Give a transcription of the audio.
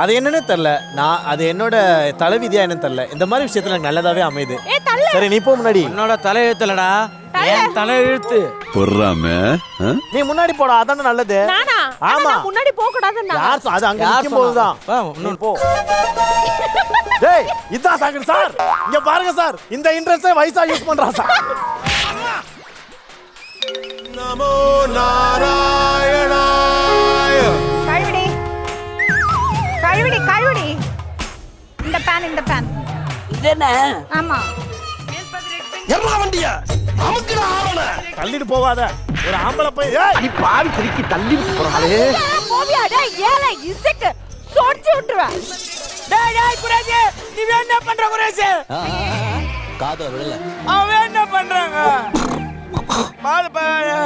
அது என்னன்னு தெரியல. நான் அது என்னோட தலைவிதியா என்னன்னு தெரியல. இந்த மாதிரி விஷயத்துல எனக்கு நல்லதாவே அமையுது. சரி நீ போ முன்னாடி. உன்னோட தலை எழுத்துலடா, என் தலை எழுத்து. பொறாம நீ முன்னாடி போடா, அதானே நல்லது. நானா? ஆமா. நான் முன்னாடி போக கூடாதுன்னா. யார் அது அங்க நிக்கும் போதுதான். நீ போ. டேய் இதான் சாகர் சார். இங்க பாருங்க சார். இந்த இன்ட்ரஸ்டை வைசா யூஸ் பண்றான் சார். நமோ நாராயணாய. கழுவிடி கழுவிடி கழுவிடி. இந்த பேன் இதென்ன? ஆமா. எம்மா வண்டியா அமுக்குடா ஆவல. தள்ளிட்டு போகாத. ஒரு ஆம்பளை போய் நீ பாவி திருக்கி தள்ளி போறாளே. போவியா டேய் ஏலே இசக்கு சோடிச்சு விட்டுருவேன். டேய் குரேஷ், நீ என்ன பண்ற குரேஷ்? காதுல விழல. அவன் என்ன பண்றாங்க? பாரு பாரு.